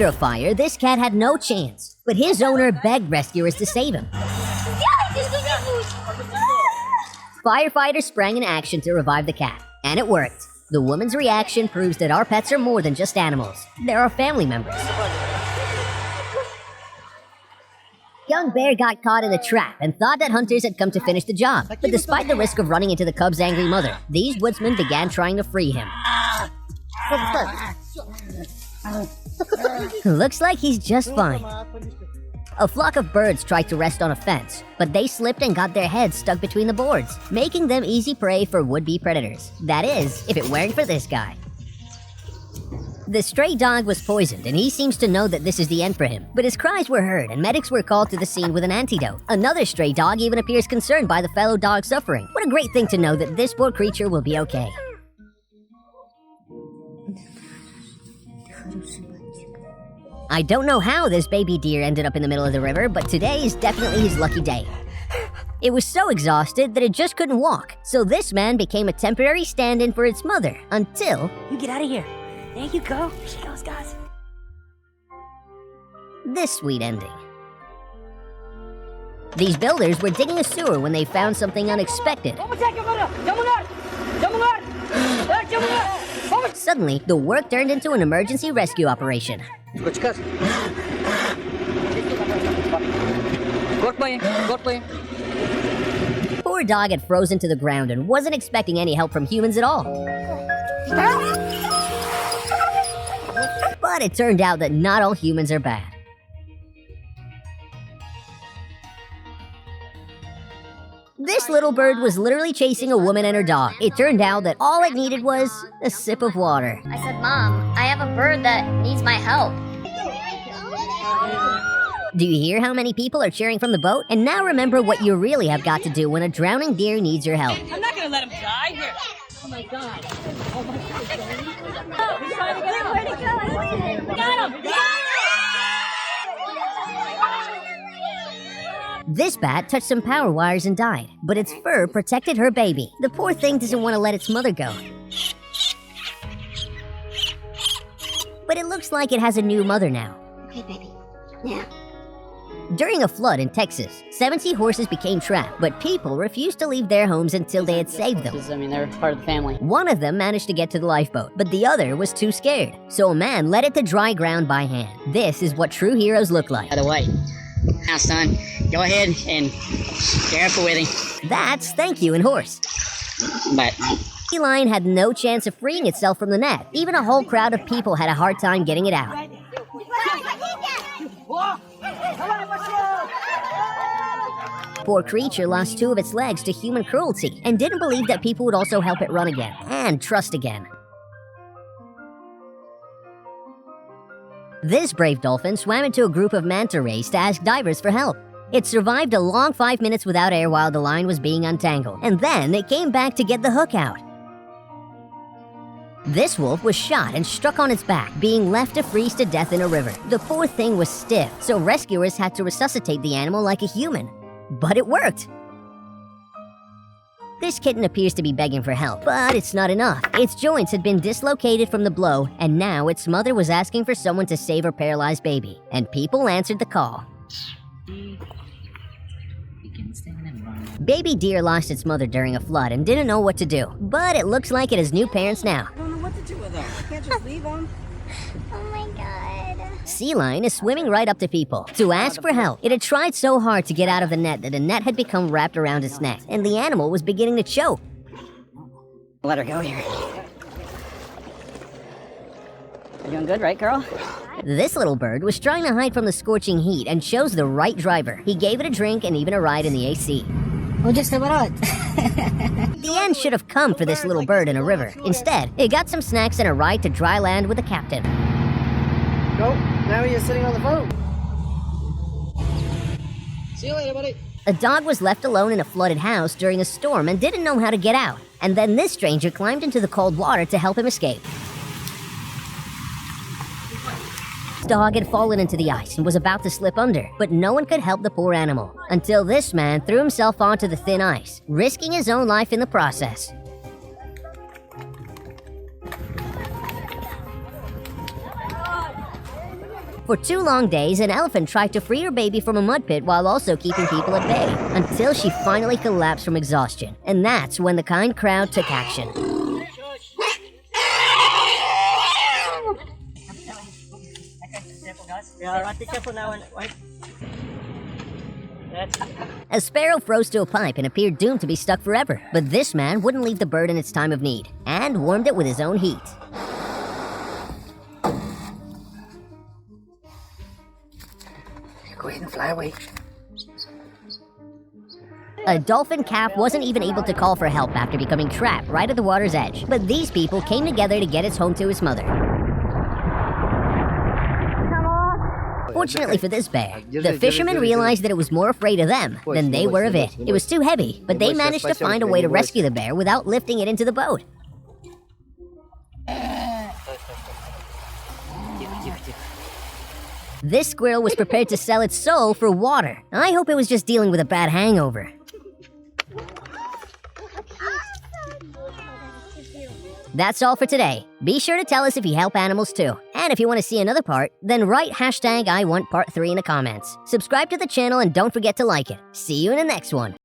Under a fire, this cat had no chance, but his owner begged rescuers to save him. Firefighters sprang into action to revive the cat, and it worked. The woman's reaction proves that our pets are more than just animals. They're our family members. Young Bear got caught in a trap and thought that hunters had come to finish the job. But despite the risk of running into the cub's angry mother, these woodsmen began trying to free him. Looks like he's just fine. A flock of birds tried to rest on a fence, but they slipped and got their heads stuck between the boards, making them easy prey for would-be predators. That is, if it weren't for this guy. The stray dog was poisoned, and he seems to know that this is the end for him. But his cries were heard, and medics were called to the scene with an antidote. Another stray dog even appears concerned by the fellow dog suffering. What a great thing to know that this poor creature will be okay. I don't know how this baby deer ended up in the middle of the river, but today is definitely his lucky day. It was so exhausted that it just couldn't walk, so this man became a temporary stand-in for its mother, until... You get out of here. There you go. Here she goes, guys. This sweet ending. These builders were digging a sewer when they found something unexpected. Suddenly, the work turned into an emergency rescue operation. Poor dog had frozen to the ground and wasn't expecting any help from humans at all. But it turned out that not all humans are bad. This little bird was literally chasing a woman and her dog. It turned out that all it needed was a sip of water. I said, Mom, I have a bird that needs my help. Do you hear how many people are cheering from the boat? And now remember what you really have got to do when a drowning deer needs your help. I'm not gonna let him die here. Oh my god. Oh my god. Oh, he's trying to get out. Where'd he go? Got him! This bat touched some power wires and died, but its fur protected her baby. The poor thing doesn't want to let its mother go. But it looks like it has a new mother now. Okay, baby. Yeah. During a flood in Texas, 70 horses became trapped, but people refused to leave their homes until they had saved them. I mean, they're part of the family. One of them managed to get to the lifeboat, but the other was too scared. So a man led it to dry ground by hand. This is what true heroes look like. By the way, now son, go ahead and careful with him. That's thank you in horse. But The lion had no chance of freeing itself from the net. Even a whole crowd of people had a hard time getting it out. Poor creature lost 2 of its legs to human cruelty and didn't believe that people would also help it run again and trust again. This brave dolphin swam into a group of manta rays to ask divers for help. It survived a long 5 minutes without air while the line was being untangled, and then it came back to get the hook out. This wolf was shot and struck on its back, being left to freeze to death in a river. The poor thing was stiff, so rescuers had to resuscitate the animal like a human. But it worked! This kitten appears to be begging for help, but it's not enough. Its joints had been dislocated from the blow, and now its mother was asking for someone to save her paralyzed baby. And people answered the call. Baby deer lost its mother during a flood and didn't know what to do, but it looks like it has new parents now. I don't know what to do with them. I can't just leave them. Oh my god. Sea lion is swimming right up to people to ask for help. It had tried so hard to get out of the net that the net had become wrapped around its neck, and the animal was beginning to choke. Let her go here. You're doing good, right, girl? This little bird was trying to hide from the scorching heat and chose the right driver. He gave it a drink and even a ride in the AC. The end should have come for this little bird in a river. Instead, it got some snacks and a ride to dry land with the captain. Go. Now you're sitting on the boat. See you later, buddy. A dog was left alone in a flooded house during a storm and didn't know how to get out. And then this stranger climbed into the cold water to help him escape. The dog had fallen into the ice and was about to slip under, but no one could help the poor animal, until this man threw himself onto the thin ice, risking his own life in the process. For 2 long days, an elephant tried to free her baby from a mud pit while also keeping people at bay, until she finally collapsed from exhaustion. And that's when the kind crowd took action. Yeah, be careful now. A sparrow froze to a pipe and appeared doomed to be stuck forever. But this man wouldn't leave the bird in its time of need, and warmed it with his own heat. Go ahead and fly away. A dolphin calf wasn't even able to call for help after becoming trapped right at the water's edge. But these people came together to get its home to its mother. Fortunately for this bear, the fishermen realized that it was more afraid of them than they were of it. It was too heavy, but they managed to find a way to rescue the bear without lifting it into the boat. This squirrel was prepared to sell its soul for water. I hope it was just dealing with a bad hangover. That's all for today. Be sure to tell us if you help animals too. And if you want to see another part, then write #I want part 3 in the comments. Subscribe to the channel and don't forget to like it. See you in the next one.